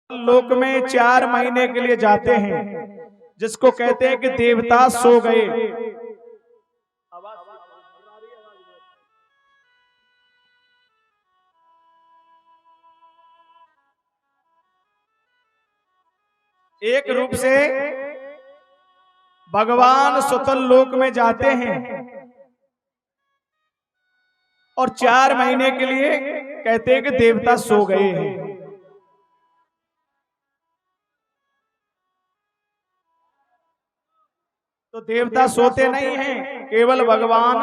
लोक में 4 महीने के लिए जाते हैं, जिसको कहते हैं कि देवता सो गए। एक रूप से भगवान सुतल लोक में जाते हैं और 4 महीने के लिए कहते हैं कि देवता सो गए हैं। तो देवता सोते नहीं हैं, केवल भगवान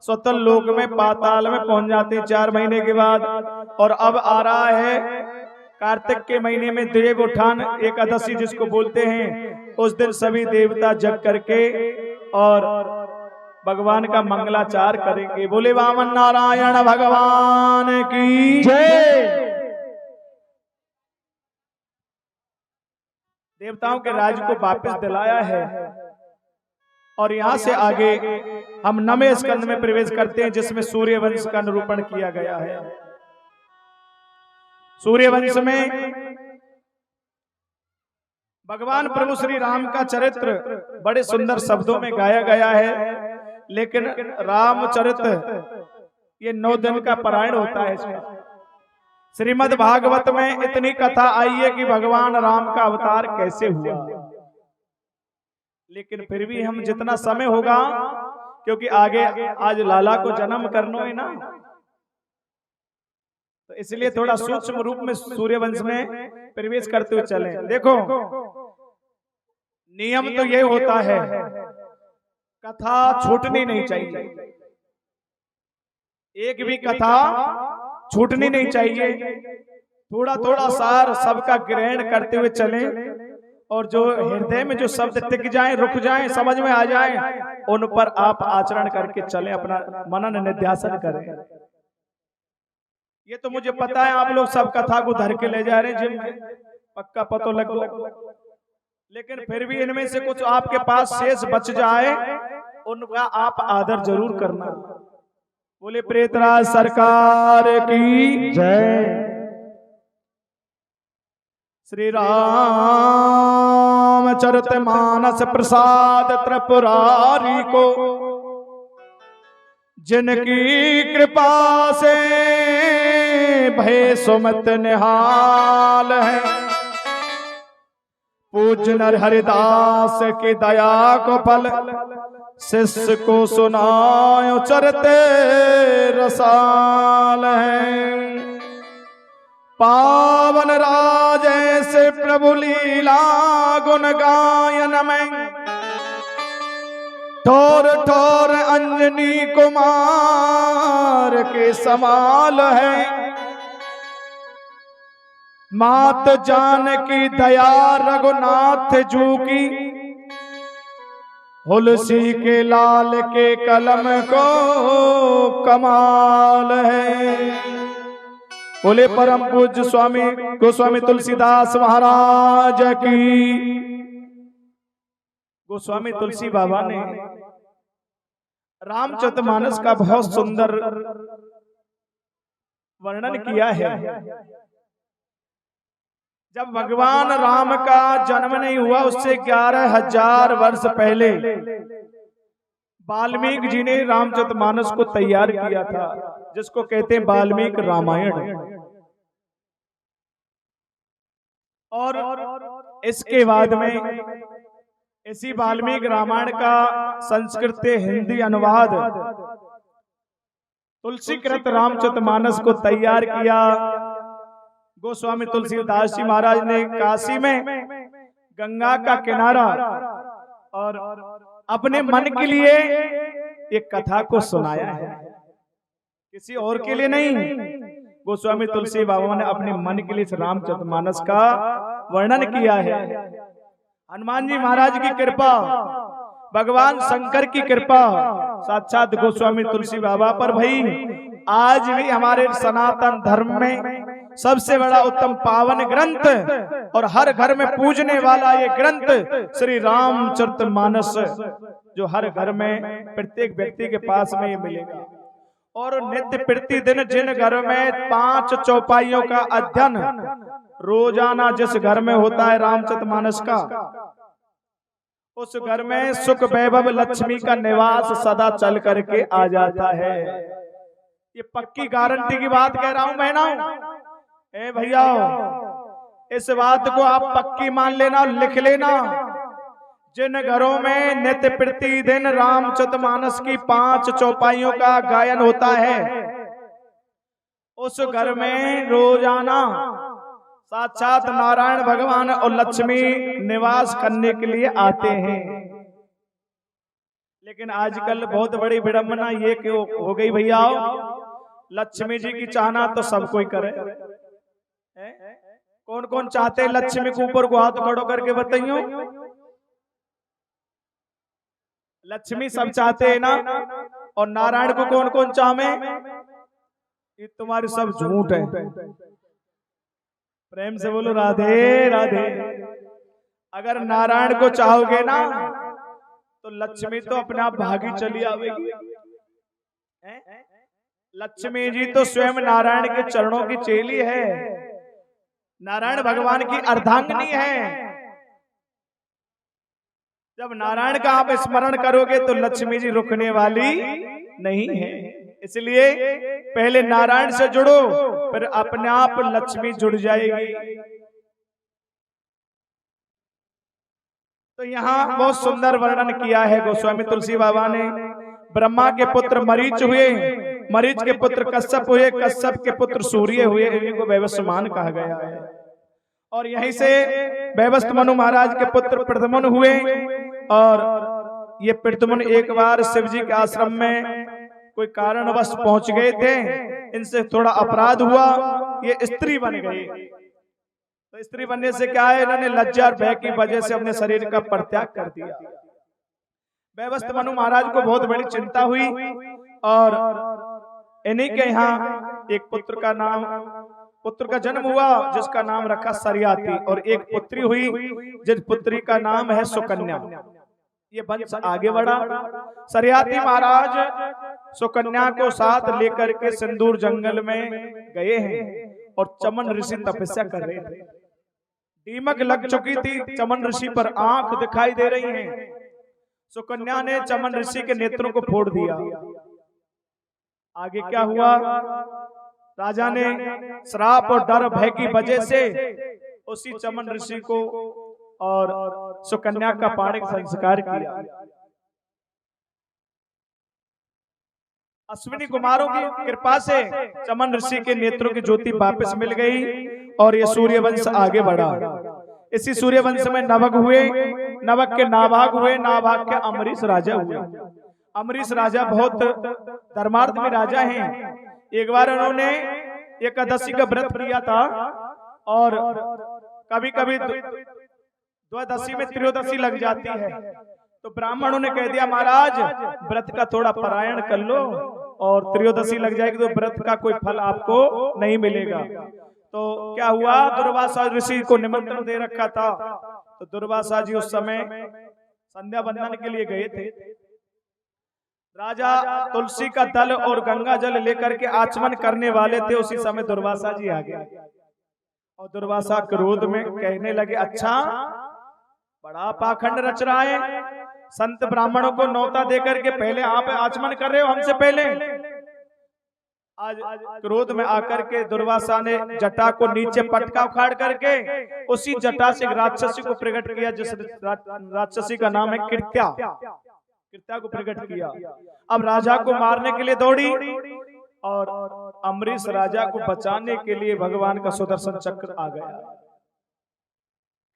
स्वतल लोक में पाताल में पहुंच जाते हैं 4 महीने के बाद। और अब आ रहा है कार्तिक के महीने में देव उठान एकादशी जिसको बोलते हैं, उस दिन सभी देवता जग करके और भगवान का मंगलाचार करेंगे। बोले वामन नारायण भगवान की जय। देवताओं के राज को वापस दिलाया है। और यहां से आगे हम 9वें स्कंद में प्रवेश करते हैं, जिसमें सूर्यवंश का निरूपण किया गया है। सूर्यवंश में भगवान प्रभु श्री राम का चरित्र बड़े सुंदर शब्दों में गाया गया है, लेकिन रामचरित ये 9 दिन का पारायण होता है। इसमें श्रीमद् भागवत में इतनी कथा आई है कि भगवान राम का अवतार कैसे हुआ, लेकिन फिर भी हम जितना समय होगा, क्योंकि आगे आज लाला को जन्म करना है ना, तो इसलिए थोड़ा सूक्ष्म रूप में सूर्यवंश में प्रवेश करते हुए चलें। देखो, नियम तो ये होता है, कथा छूटनी नहीं चाहिए, एक भी कथा छूटनी नहीं चाहिए। थोड़ा थोड़ा सार सबका ग्रहण करते हुए चलें, और जो हृदय में जो शब्द टिक जाएं, रुक जाएं, समझ में आ जाएं, उन पर आप आचरण करके चलें, अपना मनन निध्यासन करें। ये तो मुझे पता है आप लोग सब कथा को धर के ले जा रहे हैं, जिन पक्का पतो लग गया, लेकिन फिर भी इनमें से कुछ आपके पास शेष बच जाए, उनका आप आदर जरूर करना। बोले प्रेतराज सरकार की जय। श्री राम चरित मानस प्रसाद त्रिपुरारी को, जिनकी कृपा से भय सुमत निहाल है, पूज्य नर हरिदास की दया को फल, शिष्य को सुनायो चरित रसाल है। पावन राज ऐसे प्रभु लीला गुण गायन में, ठोर ठोर अंजनी कुमार के समाल है। मात जानकी दया रघुनाथ जू की, हुलसी के लाल के कलम को कमाल है। बोले परम पूज्य स्वामी गोस्वामी तुलसीदास महाराज की। गोस्वामी तुलसी बाबा ने रामचरितमानस का बहुत सुंदर वर्णन किया है। जब भगवान राम का जन्म नहीं हुआ, उससे 11,000 वर्ष पहले वाल्मीकि जी ने रामचरितमानस को तैयार किया था, जिसको कहते हैं वाल्मीकि रामायण। और इसके बाद में इसी वाल्मीकि रामायण का संस्कृत से हिंदी अनुवाद तुलसीकृत रामचरितमानस को तैयार किया गोस्वामी तुलसीदास जी महाराज ने काशी में गंगा का किनारा, और अपने मन के लिए एक कथा को सुनाया है, किसी और के लिए नहीं। गोस्वामी तुलसी बाबा ने अपने मन के लिए रामचरितमानस का वर्णन किया है। हनुमान जी महाराज की कृपा, भगवान शंकर की कृपा, साक्षात गोस्वामी तुलसी बाबा पर भाई आज भी हमारे सनातन धर्म में सबसे बड़ा उत्तम पावन ग्रंथ और हर घर में पूजने वाला ये ग्रंथ श्री रामचरितमानस, जो हर घर में प्रत्येक व्यक्ति के पास में ये मिलेगा। और नित्य प्रतिदिन जिन घर में 5 चौपाइयों का अध्ययन रोजाना जिस घर में होता है रामचरितमानस का, उस घर में सुख वैभव लक्ष्मी का निवास सदा चल करके आ जाता है। ये पक्की गारंटी की बात कह रहा हूं मैं ना। ए भैया, इस बात को आप पक्की मान लेना, लिख लेना। जिन घरों में नित्य प्रतिदिन रामचरितमानस की 5 चौपाइयों का गायन होता है, उस घर में रोजाना साक्षात नारायण भगवान और लक्ष्मी निवास करने के लिए आते हैं। लेकिन आजकल बहुत बड़ी विडंबना ये क्यों हो गई भैया, लक्ष्मी जी की चाहना तो सब कोई करे। कौन कौन चाहते हैं लक्ष्मी के ऊपर को हाथ खड़ो करके बताइयो। लक्ष्मी सब चाहते हैं ना, और नारायण को कौन कौन चाहे? ये तुम्हारी सब झूठ है। प्रेम से बोलो राधे राधे। अगर नारायण को चाहोगे ना तो लक्ष्मी तो अपने आप भागी चली आवेगी। लक्ष्मी जी तो स्वयं नारायण के चरणों की चेली है, नारायण भगवान की अर्धांगिनी है। जब नारायण का आप स्मरण करोगे तो लक्ष्मी जी रुकने वाली नहीं है। इसलिए पहले नारायण से जुड़ो, फिर अपने आप लक्ष्मी जुड़ जाएगी। तो यहाँ बहुत सुंदर वर्णन किया है गोस्वामी तुलसी बाबा ने। ब्रह्मा के पुत्र मरीच हुए, मरीच के पुत्र कश्यप हुए, कश्यप के पुत्र सूर्य हुए, इनको वैवस्वमान कहा गया है। और यहीं से वैवस्वत मनु महाराज के पुत्र प्रद्युम्न हुए। और ये प्रद्युम्न एक बार शिव जी के आश्रम में कोई कारणवश पहुंच गए थे, इनसे थोड़ा अपराध हुआ, ये स्त्री बन गई। तो स्त्री बनने से क्या है, इन्होंने लज्जा और भय की वजह से अपने शरीर का परित्याग कर दिया। वैवस्वत मनु महाराज को बहुत बड़ी चिंता हुई और इन्हीं के यहाँ एक पुत्र का जन्म हुआ जिसका नाम रखा सरियाती, और एक पुत्री हुई जिस पुत्री का नाम है सुकन्या। ये वंश आगे बढ़ा। सरियाती महाराज सुकन्या को साथ लेकर के सिंदूर जंगल में गए हैं और चमन ऋषि तपस्या कर रहे थे। दीमक लग चुकी थी, चमन ऋषि पर आंख दिखाई दे रही हैं। सुकन्या ने चमन ऋषि के नेत्रों को फोड़ दिया। आगे क्या हुआ, राजा ने श्राप और डर भय की वजह से उसी चमन ऋषि को और सुकन्या का पाणिक संस्कार किया। अश्विनी कुमारों की कृपा से चमन ऋषि के नेत्रों की ज्योति वापस मिल गई और ये सूर्य वंश आगे बढ़ा। इसी सूर्य वंश में नवक हुए, नवक के नाभाग हुए, नाभाग के अमरीश राजा हुए। अमरीश राजा बहुत धर्मार्थ में राजा हैं। एक बार उन्होंने एकादशी का व्रत किया था और कभी कभी द्वादशी में त्रयोदशी लग जाती है, तो ब्राह्मणों ने कह दिया महाराज व्रत का थोड़ा पारायण कर लो और त्रयोदशी लग जाएगी तो व्रत का कोई फल आपको नहीं मिलेगा। तो क्या हुआ, दुर्वासा ऋषि को निमंत्रण दे रखा था, तो दुर्वासा जी उस समय संध्या बंदन के लिए गए थे। राजा तुलसी का दल और गंगा जल लेकर के आचमन करने वाले थे, उसी समय दुर्वासा जी आ गए और दुर्वासा क्रोध में कहने लगे, अच्छा बड़ा पाखंड रच रहा है, संत ब्राह्मणों को न्योता देकर के पहले आप आचमन कर रहे हो हमसे पहले। आज क्रोध में आकर के दुर्वासा ने जटा को नीचे पटका उखाड़ करके उसी जटा से राक्षसी को प्रकट किया, जिस राक्षसी का नाम है कृत्या को प्रकट किया। अब राजा को मारने के लिए दौड़ी और अमरीश राजा को बचाने के लिए भगवान का सुदर्शन चक्र आ गया।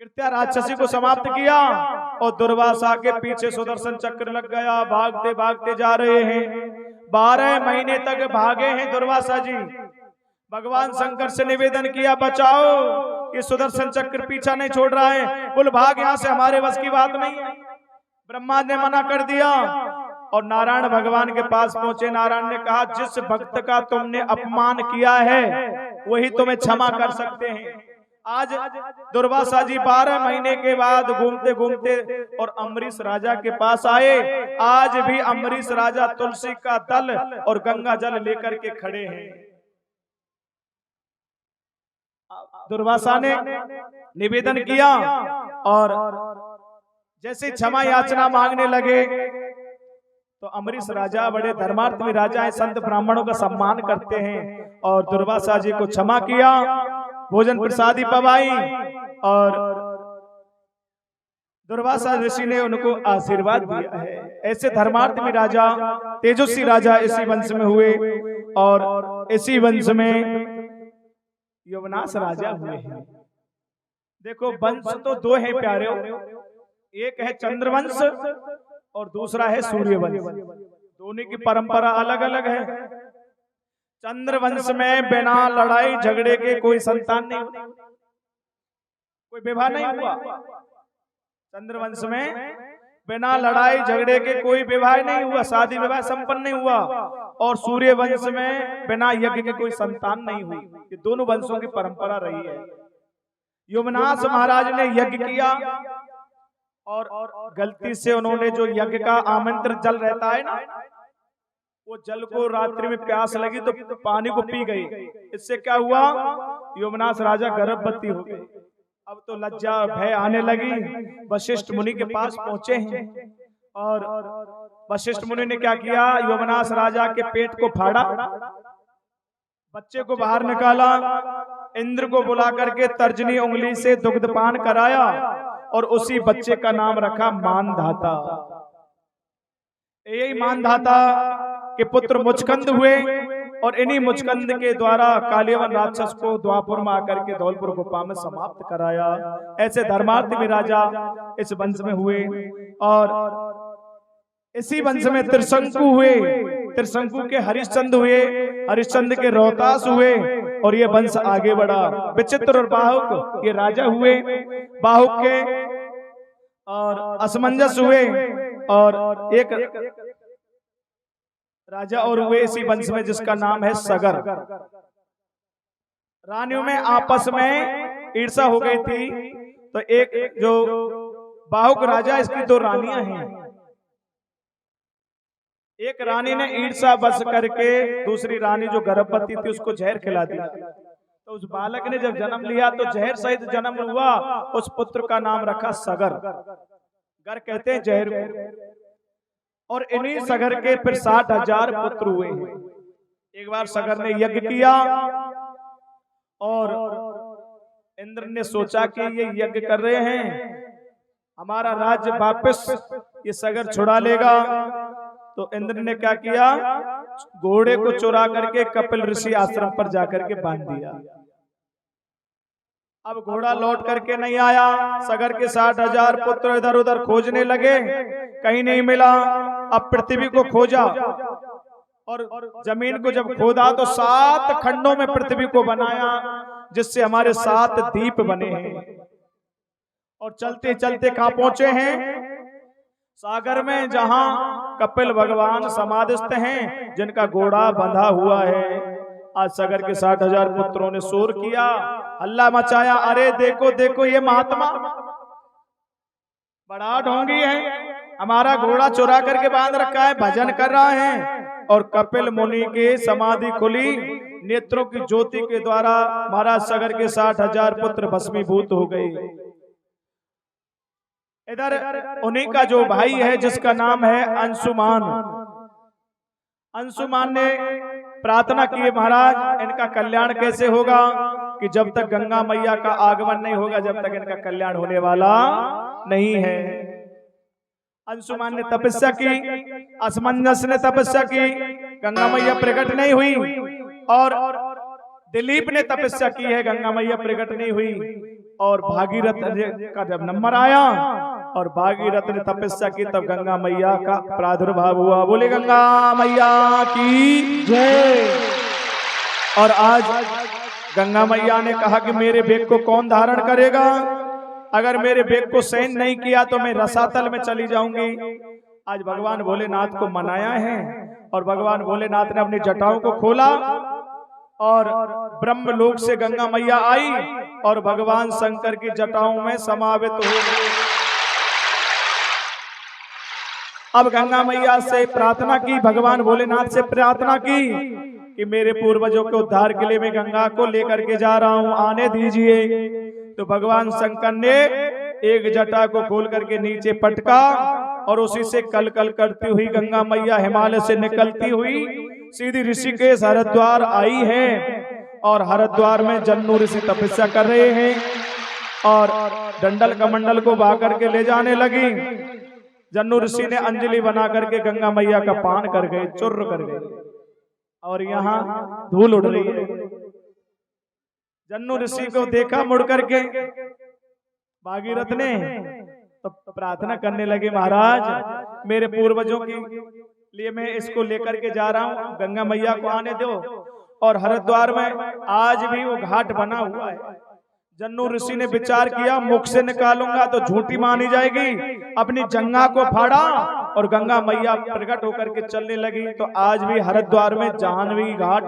कृत्या राक्षसी को समाप्त किया और दुर्वासा के पीछे सुदर्शन चक्र लग गया। भागते भागते जा रहे हैं, 12 महीने तक भागे हैं दुर्वासा जी। भगवान शंकर से निवेदन किया, बचाओ, ये सुदर्शन चक्र पीछा नहीं छोड़ रहा है, बोल भाग यहाँ से, हमारे बस की बात नहीं है। ब्रह्मा ने मना कर दिया और नारायण भगवान के पास पहुंचे। नारायण ने कहा, जिस भक्त का तुमने अपमान किया है वही तुम्हें क्षमा कर सकते हैं। आज दुर्वासा जी 12 महीने के बाद घूमते घूमते और अमरीश राजा के पास आए। आज भी अमरीश राजा तुलसी का दल और गंगा जल लेकर के खड़े हैं। दुर्वासा ने निवेदन किया और जैसे क्षमा याचना मांगने लगे तो अम्बरीश राजा बड़े धर्मात्मी राजा हैं, संत ब्राह्मणों का सम्मान करते हैं और दुर्वासा जी को क्षमा किया, भोजन प्रसादी पवाई और दुर्वासा ऋषि ने उनको आशीर्वाद दिया है। ऐसे धर्मात्मी राजा, तेजस्वी राजा इसी वंश में हुए और इसी वंश में यवनाश राजा हुए हैं। देखो वंश तो दो है प्यारे, एक है चंद्रवंश और दूसरा है सूर्यवंश। दोनों की परंपरा अलग अलग है। चंद्रवंश में बिना लड़ाई झगड़े के कोई संतान नहीं, कोई विवाह नहीं हुआ। चंद्रवंश में बिना लड़ाई झगड़े के कोई विवाह नहीं हुआ, शादी विवाह संपन्न नहीं हुआ। और सूर्यवंश में बिना यज्ञ के कोई संतान नहीं हुई। ये दोनों वंशों की परंपरा रही है। यमनास महाराज ने यज्ञ किया और गलती से उन्होंने जो यज्ञ का आमंत्रण जल रहता है ना, वो जल को रात्रि में प्यास लगी तो पानी को पी गई। इससे क्या हुआ, यमनास राजा गर्भवती हो गई। अब तो लज्जा भय आने लगी। वशिष्ठ मुनि के पास पहुंचे हैं और वशिष्ठ मुनि ने क्या किया, यमनास राजा के पेट को फाड़ा, बच्चे को बाहर निकाला, इंद्र को बुला करके तर्जनी उंगली से दुग्धपान कराया और उसी बच्चे का नाम रखा मानधाता। यही मानधाता के पुत्र मुचकंद हुए और इन्हीं मुचकंद के द्वारा कालियवन राक्षस को द्वापुर में आकर के धौलपुर गुफा में समाप्त कराया। ऐसे धर्मात्मी राजा इस वंश में हुए और इसी वंश में त्रिशंकु हुए, त्रिशंकु के हरिश्चंद्र हुए, हरिश्चंद्र के रोहतास हुए और ये वंश आगे बढ़ा। विचित्र और बाहुक ये राजा हुए, बाहुक के और असमंजस हुए और एक राजा और हुए इसी वंश में जिसका नाम है सगर। रानियों में आपस में ईर्षा हो गई थी तो एक जो बाहुक राजा, इसकी दो रानियां हैं। एक रानी ने ईर्षा बस करके दूसरी रानी जो गर्भवती थी उसको जहर खिला दिया। तो उस बालक ने जब जन्म लिया तो जहर सहित जन्म हुआ। उस पुत्र का नाम रखा सगर। गर कहते हैं जहर को। और इन्हीं सगर के फिर 60,000 पुत्र हुए। एक बार सगर ने यज्ञ किया और इंद्र ने सोचा कि ये यज्ञ कर रहे हैं, हमारा राज्य वापस ये सगर छुड़ा लेगा। तो इंद्र ने क्या किया, घोड़े को चुरा करके कपिल ऋषि आश्रम पर जाकर के बांध दिया। अब घोड़ा लौट करके नहीं आया। सगर के 60,000 पुत्र इधर उधर खोजने लगे, कहीं नहीं मिला। अब पृथ्वी को खोजा और जमीन को जब खोदा तो 7 खंडों में पृथ्वी को बनाया, जिससे हमारे 7 द्वीप बने हैं। और चलते चलते कहां पहुंचे हैं, सागर में, जहां कपिल भगवान समाधिस्थ हैं, जिनका घोड़ा बंधा हुआ है। आज सगर के 60,000 पुत्रों ने शोर किया, हल्ला मचाया, अरे देखो देखो ये महात्मा बड़ा ढोंगी है, हमारा घोड़ा चुरा करके बांध रखा है, भजन कर रहा है। और कपिल मुनि के समाधि खुली, नेत्रों की ज्योति के द्वारा महाराज सगर के 60,000 पुत्र भस्मीभूत हो गए। इधर उन्हीं का जो भाई है जिसका नाम है अंशुमान, अंशुमान ने प्रार्थना की, महाराज इनका कल्याण कैसे होगा कि जब तक गंगा मैया का आगमन नहीं होगा जब तक इनका कल्याण होने वाला नहीं है। अंशुमान ने तपस्या की, असमंजस ने तपस्या की, गंगा मैया प्रकट नहीं हुई। और दिलीप ने तपस्या की है, गंगा मैया प्रकट नहीं हुई। और भागीरथ का जब नंबर आया और भागीरथ ने तपस्या की, तब गंगा मैया का प्रादुर्भाव हुआ। बोले गंगा मैया की जय। और आज गंगा मैया ने कहा कि मेरे बेग को कौन धारण करेगा, अगर मेरे बेग को सहन नहीं किया तो मैं रसातल में चली जाऊंगी। आज भगवान भोलेनाथ को मनाया है और भगवान भोलेनाथ ने अपनी जटाओं को खोला और ब्रह्मलोक से गंगा मैया आई और भगवान शंकर की जटाओं में समावित हो गई। अब गंगा मैया से प्रार्थना की, भगवान भोलेनाथ से प्रार्थना की कि मेरे पूर्वजों के उद्धार के लिए मैं गंगा को लेकर के जा रहा हूं, आने दीजिए। तो भगवान शंकर ने एक जटा को खोल करके नीचे पटका और उसी से कल कल करती हुई गंगा मैया हिमालय से निकलती हुई सीधी ऋषिकेश हरिद्वार आई है। और हरिद्वार में जन्नू ऋषि तपस्या कर रहे हैं और डंडल कमंडल को बहा करके ले जाने लगी। जन्नू ऋषि ने अंजलि बना करके गंगा मैया का पान कर गए, चुर्र कर गए और यहाँ धूल उड़ रही है। जन्नू ऋषि को देखा मुड़ करके भागीरथ ने, तो प्रार्थना करने लगे, महाराज मेरे पूर्वजों के लिए मैं इसको लेकर के जा रहा हूँ, गंगा मैया को आने दो। और हरिद्वार में आज भी वो घाट बना हुआ है। जन्नू ऋषि ने विचार किया, मुख से निकालूंगा तो झूठी मानी जाएगी। अपनी जंघा को फाड़ा और गंगा मैया प्रकट होकर के चलने लगी। तो आज भी हरिद्वार में जाह्नवी घाट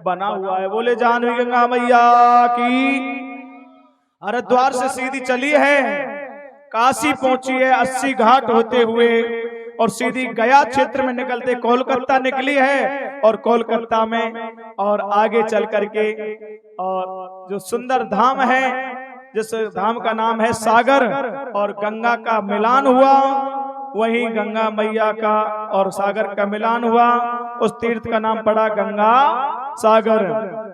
बना हुआ है। बोले जाह्नवी गंगा मैया की। हरिद्वार से सीधी चली है, काशी पहुंची है 80 घाट होते हुए और सीधी गया क्षेत्र में निकलते कोलकाता निकली है। और कोलकाता में और आगे चल करके और जो सुंदर धाम है, जिस धाम का नाम है सागर, और गंगा का मिलान हुआ, वही गंगा मैया का और सागर का मिलान हुआ। उस तीर्थ का नाम पड़ा गंगा सागर।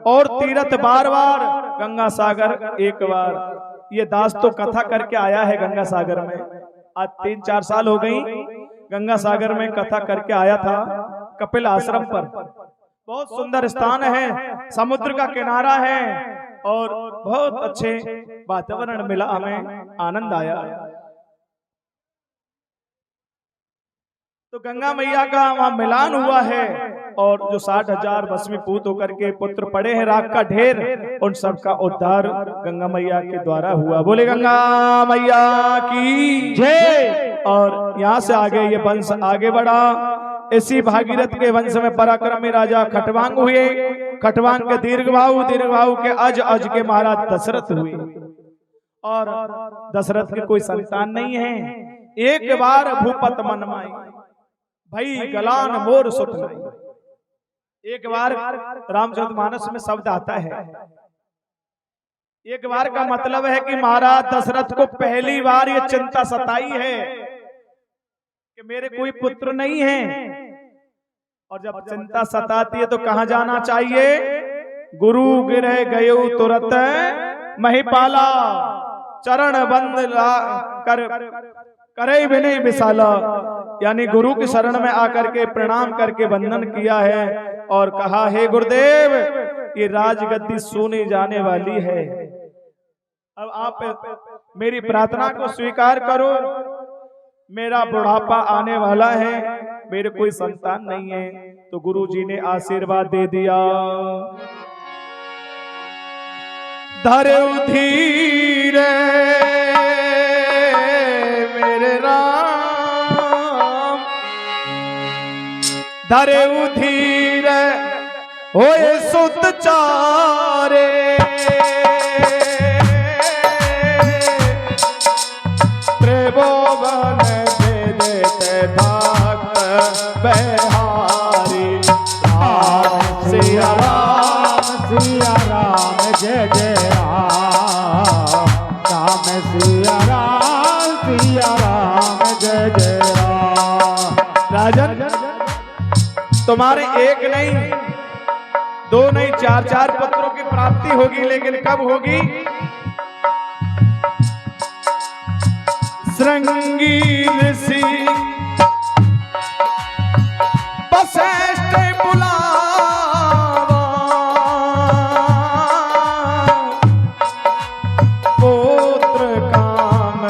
और तीर्थ बार बार, गंगा सागर एक बार। ये दास तो कथा करके आया है गंगा सागर में, आज 3-4 साल हो गई। गंगा सागर में कथा करके आया था कपिल आश्रम पर। बहुत सुंदर स्थान है, समुद्र का किनारा है और बहुत अच्छे वातावरण मिला, हमें आनंद आया। तो गंगा मैया का वहां मिलान हुआ है और जो 60,000 भस्मीभूत होकर के पुत्र पड़े हैं राख का ढेर, उन सबका उद्धार गंगा मैया के द्वारा हुआ। बोले गंगा मैया की जय। और यहाँ से आगे ये वंश आगे बढ़ा। इसी भागीरथ के वंश में पराक्रमी राजा खटवांग हुए। खटवांग के दीर्घबाहु, दीर्घबाहु के अज के महाराज दशरथ हुए। और दशरथ के कोई संतान नहीं है। एक बार भूपत मन माई भई गलान मोर सुत नहीं। एक बार रामचरितमानस में शब्द आता है, एक बार का मतलब है कि महाराज दशरथ को पहली बार ये चिंता सताई है कि मेरे कोई पुत्र नहीं है। और जब चिंता सताती है तो कहां जाना चाहिए? गुरु गिरह गयो तुरत महिपाला, चरण बंद कर करे विनय विशाला। यानी गुरु की शरण में आकर के प्रणाम करके वंदन किया है और कहा, हे गुरुदेव ये राजगद्दी सोने जाने वाली है, अब आप मेरी प्रार्थना को स्वीकार करो। मेरा बुढ़ापा आने वाला है, मेरे कोई संतान नहीं है। तो गुरु जी ने आशीर्वाद दे दिया। धरे धीर मेरे राम, धरे धीर होए सुत चारे, त्रिभुवन देते भक्त बिहारी। राम सिया राम जय जय राम, राम सिया राम जय जय राम। राजन तुम्हारे एक नहीं, दो नहीं, 4-4 पुत्रों की प्राप्ति होगी, लेकिन कब होगी? श्रृंगी ऋषि वशिष्ठ बुलावा, पुत्र काम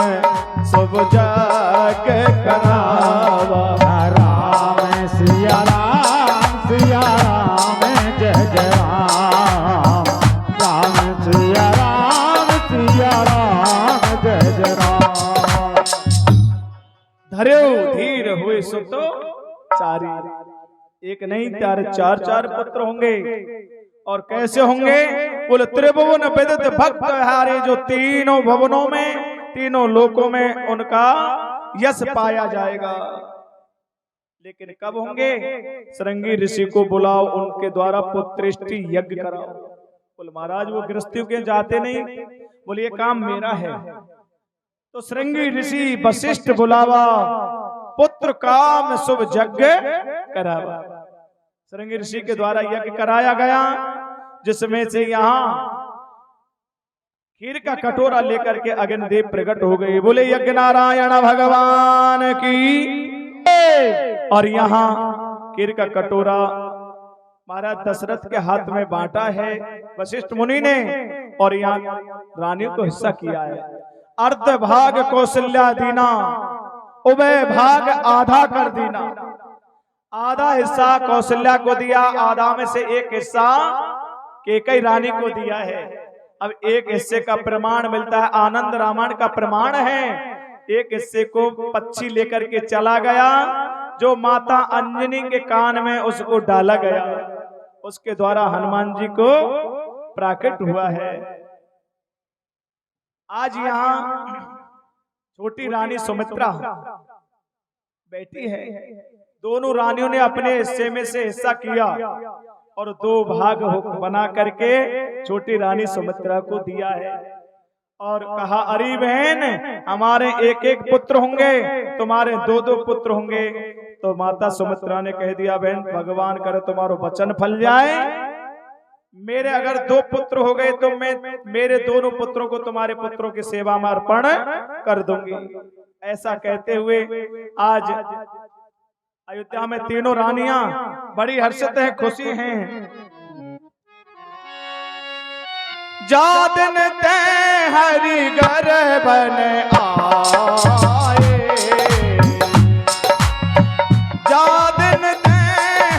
सब जग करावा। राम सिया राम जय जय राम, राम सिया राम जय जय राम। धर्यो धीर हुए सुतो चारी। एक नहीं 4 पुत्र होंगे। और कैसे होंगे? बोले त्रिभुवन विदित भक्त हारे, जो तीनों भवनों में, तीनों लोकों में उनका यश पाया जाएगा। लेकिन कब होंगे? श्रृंगी ऋषि को बुलाओ, उनके द्वारा पुत्रेष्टि यज्ञ कराओ। बोले महाराज वो गृहस्थियों के जाते नहीं। बोले ये काम मेरा है। तो श्रृंगी ऋषि वशिष्ठ बुलावा, पुत्र काम शुभ यज्ञ करावा। श्रृंगी ऋषि के द्वारा यज्ञ कराया गया, जिसमें से यहाँ खीर का कटोरा लेकर के अग्निदेव प्रकट हो गए। बोले यज्ञ नारायण भगवान की। और यहाँ खीर का कटोरा महाराज दशरथ के हाथ में बांटा है वशिष्ठ मुनि ने, और यहाँ रानी को हिस्सा किया है। अर्ध भाग कौशल्या दीना, उभय भाग आधा कर दीना। आधा हिस्सा कौशल्या को दिया, आधा में से एक हिस्सा कैकेयी रानी को दिया है। अब एक हिस्से का प्रमाण मिलता है, आनंद रामायण का प्रमाण है। एक हिस्से को पक्षी लेकर के चला गया, जो माता अंजनी के कान में उसको डाला गया, उसके द्वारा हनुमान जी को प्राकट हुआ है। आज यहाँ छोटी रानी सुमित्रा बैठी है। दोनों रानियों ने अपने हिस्से में से हिस्सा किया और दो भाग बना करके छोटी रानी सुमित्रा को दिया है, और कहा अरे बहन हमारे एक एक पुत्र होंगे, तुम्हारे दो दो पुत्र होंगे। तो माता सुमित्रा ने कह दिया बहन भगवान करे तुम्हारो वचन फल जाए, मेरे अगर दो पुत्र हो गए तो मैं मेरे दोनों पुत्रों को तुम्हारे पुत्रों की सेवा में अर्पण कर दूंगी। ऐसा कहते हुए आज अयोध्या में तीनों रानियां बड़ी हर्षित हैं, खुशी हैं। जा दिन ते हरि गर्भन आए, जा दिन ते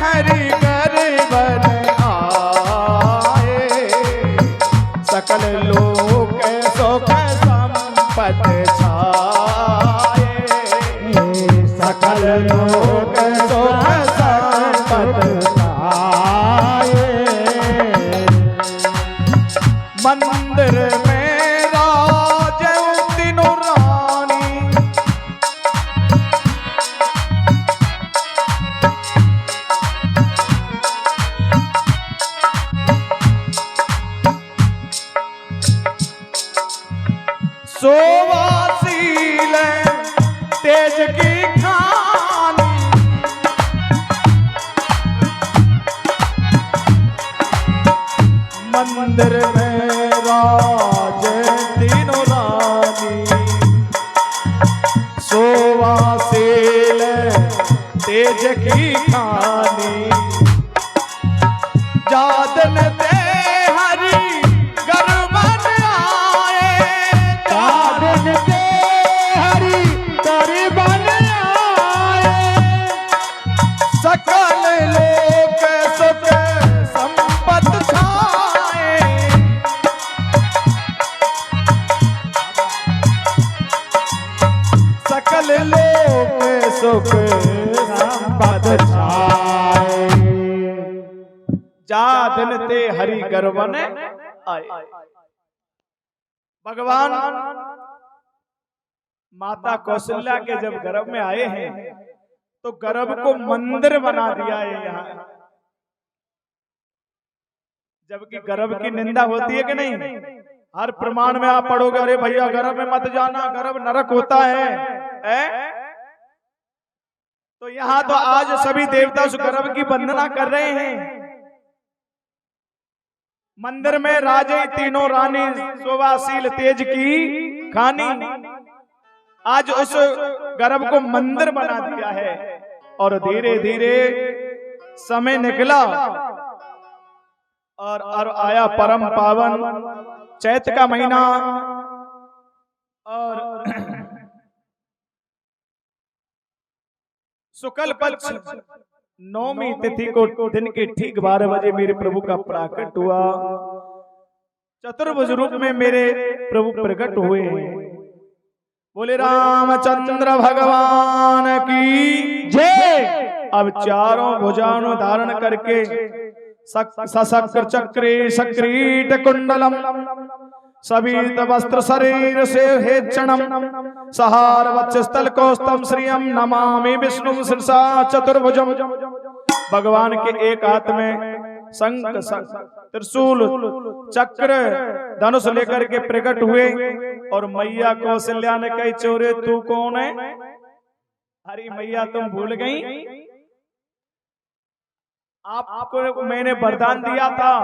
हरि गर्भन आए, सकल लोक सुख संपत्ति छाए, सकल लोक सुख संपत्ति छाए। मंदिर में राजू तीनों रानी, सोवासील तेज की खानी, मंदिर में राज तीनों रानी, सोवासील तेज की खानी, जादन ते हरि गर्भन आए, जादन ते हरि गर्भन आए, सकल लोक सुख संपत्ति छाए, सकल लोक सुख संपत्ति छाए। जादन ते हरि गर्भन आए। भगवान माता कौशल्या के जब गर्भ में आए हैं तो गर्भ को मंदिर बना दिया है यहाँ। जबकि गर्भ की निंदा होती है कि नहीं? हर प्रमाण में आप पढ़ोगे अरे भैया गर्भ में मत जाना, गर्भ नरक होता है? तो यहाँ तो आज सभी देवता उस गर्भ की वंदना कर रहे हैं। मंदिर में राजे तीनों रानी, सोवासील तेज की खानी, आज उस गर्भ को मंदिर बना दिया है। और धीरे धीरे समय निकला और आया परम पावन चैत का महीना, और शुक्ल पक्ष नौमी तिथि को दिन के ठीक 12 बजे मेरे प्रभु का प्राकट हुआ। चतुर्भुज रूप में मेरे प्रभु प्रकट हुए। बोले रामचंद्र भगवान की जय। अब चारों भुजाओं धारण करके सशक्र चक्रे सक्रीट कुंडलम सबीत वस्त्र शरीर से हे क्षणम सहार वक्षस्थल कौस्तम श्रियम नमामि विष्णु शीर्षा चतुर्भुजम। भगवान के एक हाथ में शंख त्रिशूल चक्र धनुष लेकर के प्रकट हुए और मैया कौशल्या ने कही, चोरे तू कौन है? अरे मैया तुम भूल गई, आपको मैंने वरदान दिया था,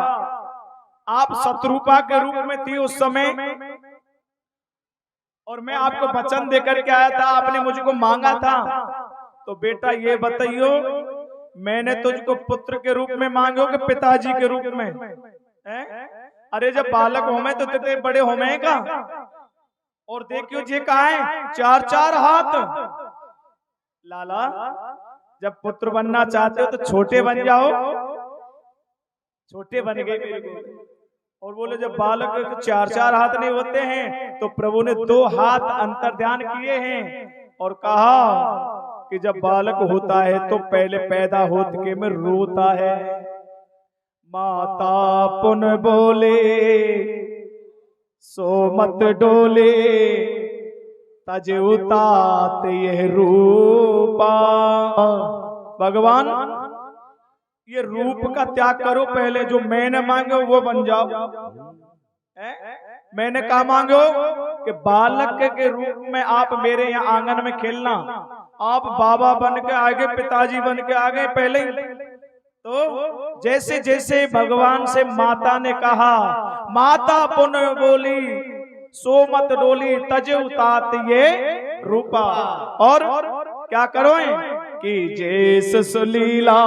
आप शत्रुपा के रूप में थी उस समय और मैं आपको वचन देकर के आया था, आपने मुझको मांगा था। तो बेटा ये बताइयो, मैंने तुझको पुत्र के रूप में मांगो कि पिताजी के रूप में? अरे जब बालक होमे तो तेरे बड़े होमे का। और देखियो जे कहा है 4-4 हाथ। लाला जब पुत्र बनना चाहते हो तो छोटे बन जाओ, छोटे बन गए मेरे को। और बोले जब बालक 4-4 हाथ नहीं होते हैं तो प्रभु ने 2 हाथ अंतर्ध्यान किए हैं और कहा कि जब बालक होता है तो पहले पैदा होते के में रोता है। माता पुन बोले सो मत डोले तज उतात यह रूपा। भगवान ये रूप का त्याग करो, पहले जो मैंने मांगो वो बन जाओ। मैंने कहा मांगो कि बालक के रूप में आप मेरे यहाँ आंगन में खेलना, आप बाबा बन के आगे, पिताजी बन के आगे पहले ही। तो जैसे जैसे भगवान से माता ने कहा, माता पुन बोली सो मत डोली तज उतात ये रूपा। और क्या करो कि जैस सुलीला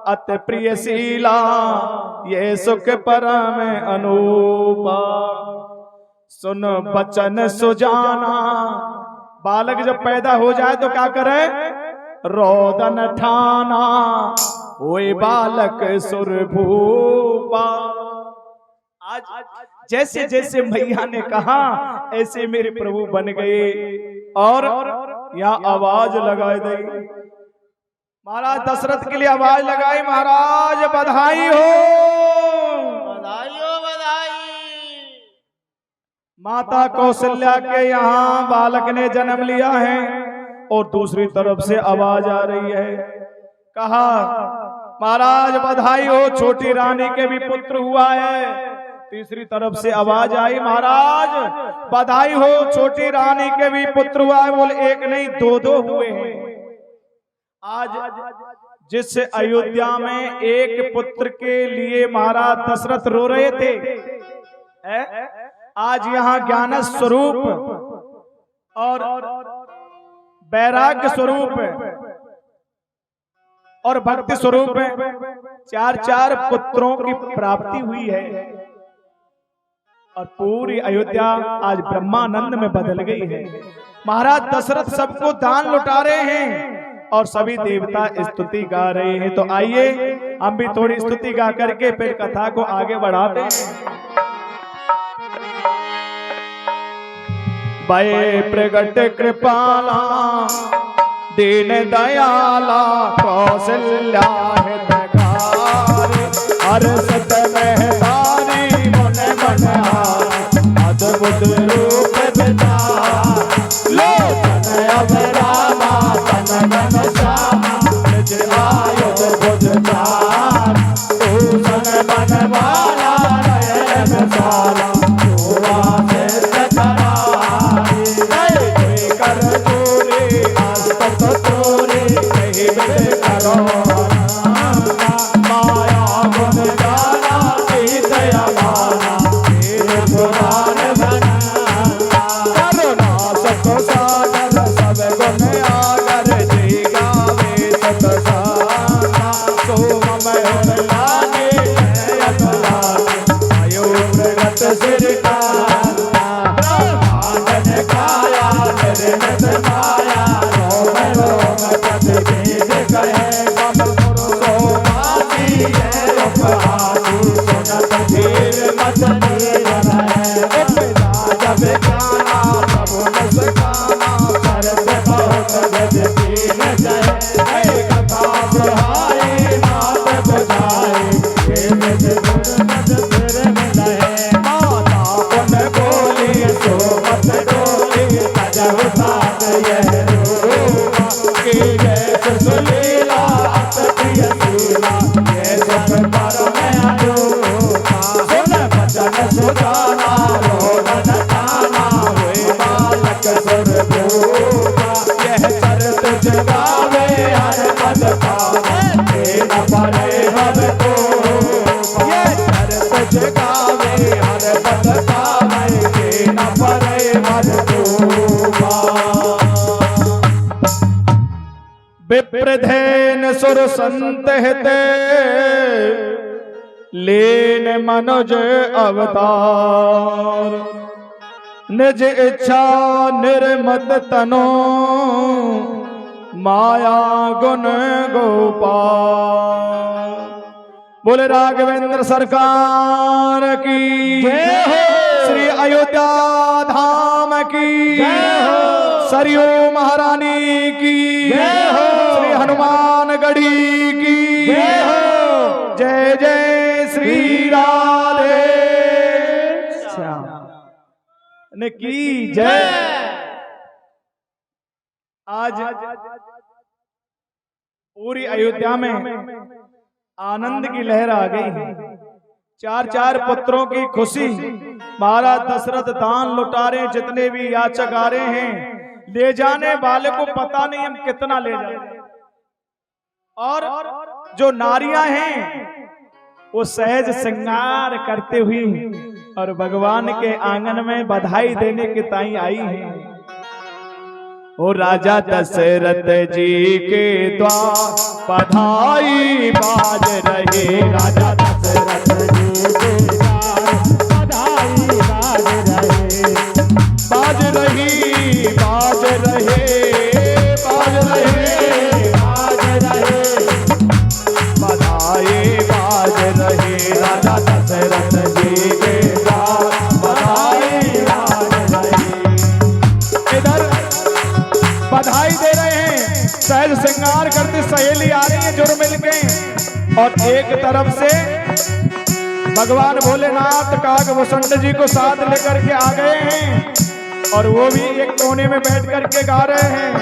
अति प्रिय शीला ये सुख परम अनूपा। सुन बचन सुजाना। बालक जब पैदा हो जाए तो क्या करे? रोदन ठाना ओए बालक सुरभूपा। आज जैसे जैसे मैया ने कहा ऐसे मेरे प्रभु बन गए। और यहाँ आवाज लगाई गई, महाराज दशरथ के लिए आवाज लगाई, महाराज बधाई हो, बधाई हो बधाई। माता कौशल्या के यहाँ बालक ने जन्म लिया है। और दूसरी तरफ से आवाज आ रही है, कहा महाराज बधाई हो, छोटी रानी के भी पुत्र हुआ है। तीसरी तरफ से आवाज आई, महाराज बधाई हो, छोटी रानी के भी पुत्र हुआ है। बोले एक नहीं 2-2 हुए हैं। आज जिस अयोध्या में एक पुत्र के लिए महाराज दशरथ रो रहे थे, आज यहाँ ज्ञान स्वरूप और वैराग्य स्वरूप और भक्ति स्वरूप 4-4 पुत्रों की प्राप्ति हुई है। और पूरी अयोध्या आज ब्रह्मानंद में बदल गई है। महाराज दशरथ सबको दान लुटा रहे हैं और सभी देवता स्तुति गा रहे हैं। तो आइए हम भी थोड़ी स्तुति गा करके फिर कथा को आगे बढ़ाते हैं। भय प्रगट कृपाला दीन दयाला कौशल्या हितकारी हर सत महतारी मन मनहार अद्भुत रूप विचार लोचन अवरामा तन मन श्यामा निज आयुध बुध चार तूषण बनवाला नयन साला पद पावे के न परे मजदूबा। विप्रधेन सुर संत हिते लीन मनुज अवतार। निज इच्छा निर्मत तनो माया गुण गोपाल। बोले राघवेंद्र सरकार की जय हो। श्री अयोध्या धाम की जय हो। सरयू महारानी की जय हो। श्री हनुमानगढ़ी की जय हो। जय जय श्री राधे श्याम ने की जय। आज पूरी अयोध्या में आनंद की लहर आ गई है। चार चार पुत्रों की खुशी। महाराज दशरथ दान लुटारे जितने भी याचक आ रहे हैं, ले जाने वाले को पता नहीं हम कितना ले जाए। और जो नारियां हैं वो सहज श्रृंगार करते हुए और भगवान के आंगन में बधाई देने के ताई आई है। ओ राजा दशरथ जी के द्वार बधाई बाज रहे। राजा दशरथ जी के द्वार बधाई बाज रहे। बाज रही बाज रहे बाज रहे बाज रहे बधाई बाज रहे। राजा दशरथ जी के द्वार बधाई बाज रहे। इधर बधाई दे रहे हैं, सहज श्रृंगार करते सहेली आ रही है जुड़ मिल के। और एक तरफ से भगवान भोलेनाथ काग वसंत जी को साथ लेकर के आ गए हैं और वो भी एक कोने में बैठ करके गा रहे हैं।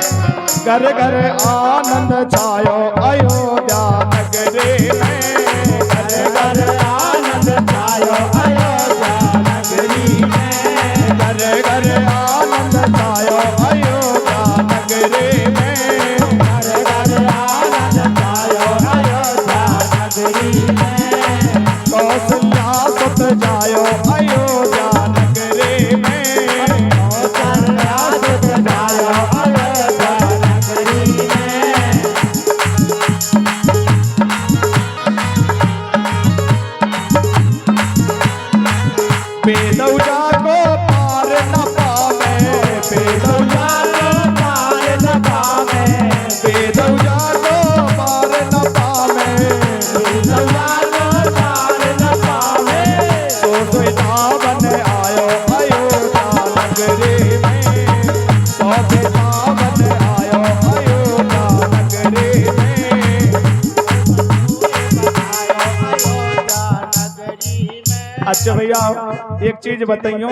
घर घर आनंद छायो अयोध्या नगरी में। घर घर आनंद छायो अयोध्या नगरी में। घर घर आनंद छायो अयोध्या नगरी में। घर घर आनंद छायो अयोध्या नगरी में। कौशल्या सुत जायो अयोध्या नगरी में। कौशल्या सुत जायो अयोध्या नगरी में। बेदौजा को पार न पावे। बेदौजा को पार न पावे। बेदौजा को पार न पावे। बेदौजा को पार न पावे। तो धावन आयो अयोध्या नगरी में। तो धावन आयो अयोध्या नगरी में। अच्छा भैया एक चीज बताइयो,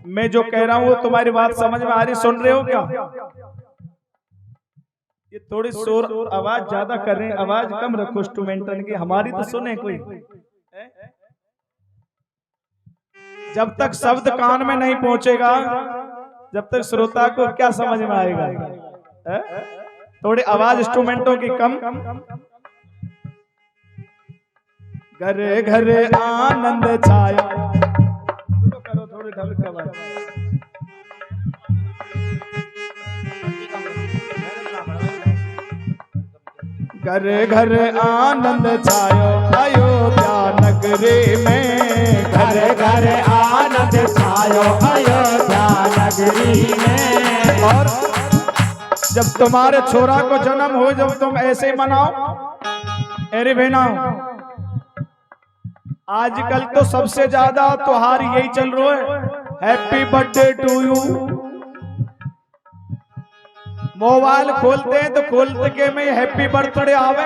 मैं जो कह रहा हूँ वो तुम्हारी बात समझ में आ रही, सुन रहे हो क्या? ये थोड़ी शोर आवाज ज्यादा कर रहे हैं, आवाज कम रखो इंस्ट्रूमेंटल की, हमारी तो सुने कोई। जब तक शब्द कान में नहीं पहुंचेगा, जब तक श्रोता को क्या समझ में आएगा? थोड़ी आवाज इंस्ट्रूमेंटों की कम। घरे घरे आनंद छाया। करो थोड़ी ढल के आवाज। घरे घरे आनंद छायो अयोध्या नगरी में। घरे घरे आनंद छायो अयोध्या नगरी में। और जब तुम्हारे छोरा को जन्म हो, जब तुम ऐसे मनाओ। अरे बहना आजकल तो सबसे ज्यादा त्योहार यही चल रहा है, happy birthday to you. Mobile खोलते हैं तो खोलते के में हैप्पी बर्थडे आवे।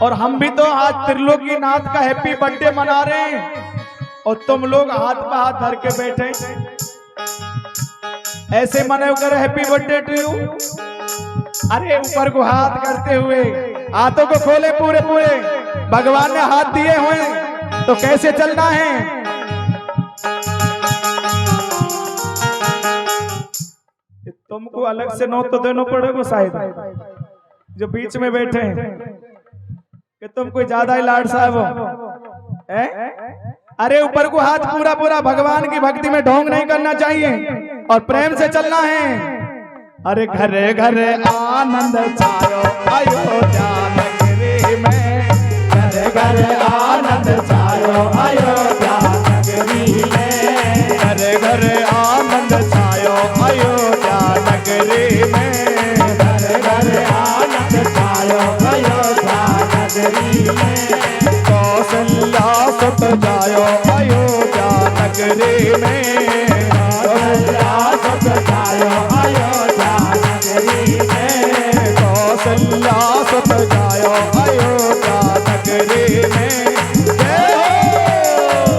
और हम भी तो आज त्रिलोकी नाथ का हैप्पी बर्थडे मना रहे हैं और तुम लोग हाथ पे हाथ धर के बैठे ऐसे मनाओ कर हैप्पी बर्थडे टू यू। अरे ऊपर को हाथ करते हुए, हाथों को खोले पूरे पूरे। भगवान ने हाथ दिए हुए तो कैसे चलना है? तुमको अलग से नोट तो देना पड़ेगा शायद, जो बीच में बैठे हैं कि तुम कोई ज्यादा ही लाड साहब हो। अरे ऊपर को हाथ पूरा पूरा भगवान की भक्ति में ढोंग नहीं करना चाहिए और प्रेम से चलना है। अरे घरे घरे आनंद छायो अयोध्या नगरी में, घरे घरे आनंद छायो अयोध्या नगरी में, घरे घरे आनंद छायो अयोध्या नगरी में, घरे घरे आनंद छायो अयोध्या नगरी में, कौशल्या सुत जायो अयोध्या नगरी में, कौशल्या सुत जायो अयोध्या नगरी में, कौशल्या सुत जायो अयोध्या नगरी में। जय हो।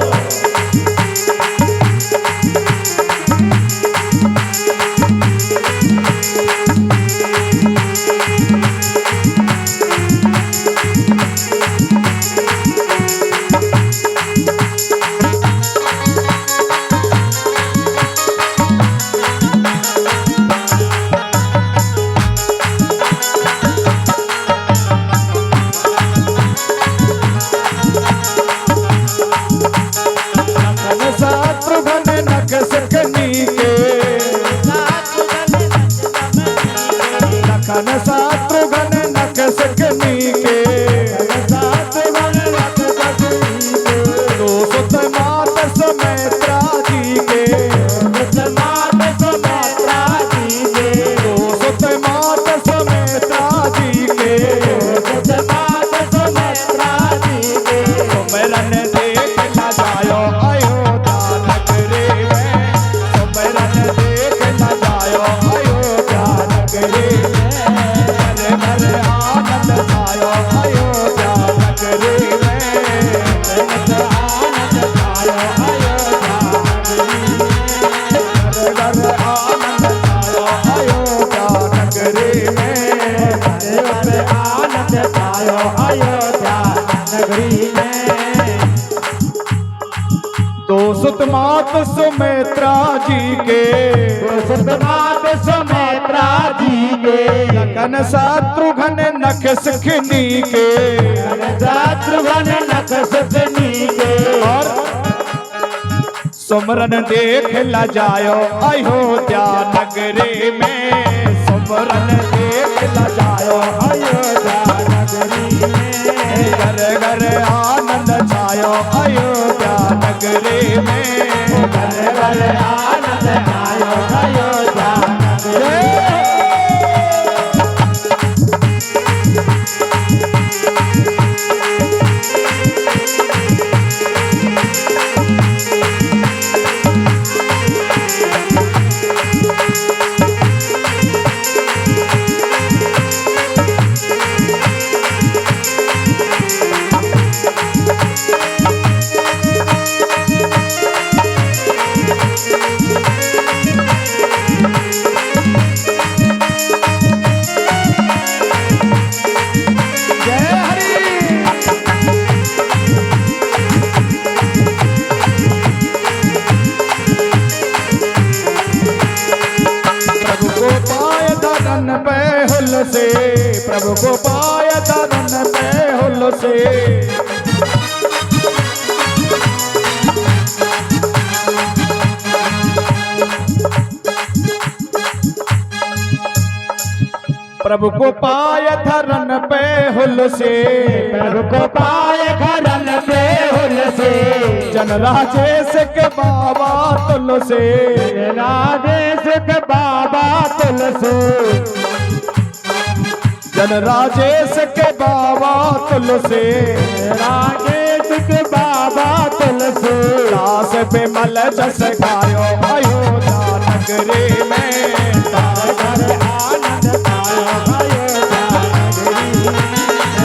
सुतमात सुमित्रा जी के, सुतमात सुमित्रा जी के, लखन शत्रुघ्न नख सिखनी के, शत्रुघ्न नख सिखनी के, और सुमरन देख ला जायो अयोध्या नगरी में, सुमरन देख ला जायो अयोध्या नगरी में, घर घर आनंद छायो अयोध्या नगरी में, घर घर आनंद छायो अयोध्या नगरी में। से प्रभु को पाया धन पे हुल से, प्रभु को पाया धरन पे हुल से, प्रभु को पाया धरन पे हुल से, जन राजेश के बाबा तुल से, राजेश के बाबा तुल से, जन राजेश के बाबा तुल से, राजेश के बाबा तुल से, दास पे मल जस गायो अयोध्या नगरी में, घर घर आनंद पायो अयोध्या नगरी में,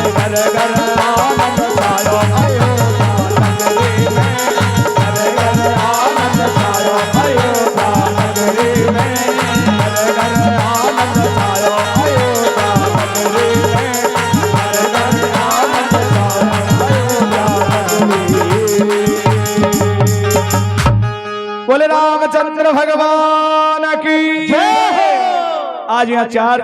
घर घर आनंद पायो अयोध्या नगरी में, घर घर आनंद पायो अयोध्या नगरी में, घर घर आनंद पायो अयोध्या नगरी में, घर घर आनंद पायो अयोध्या नगरी। बोले रामचंद्र भगवान की जय। आज यहाँ चार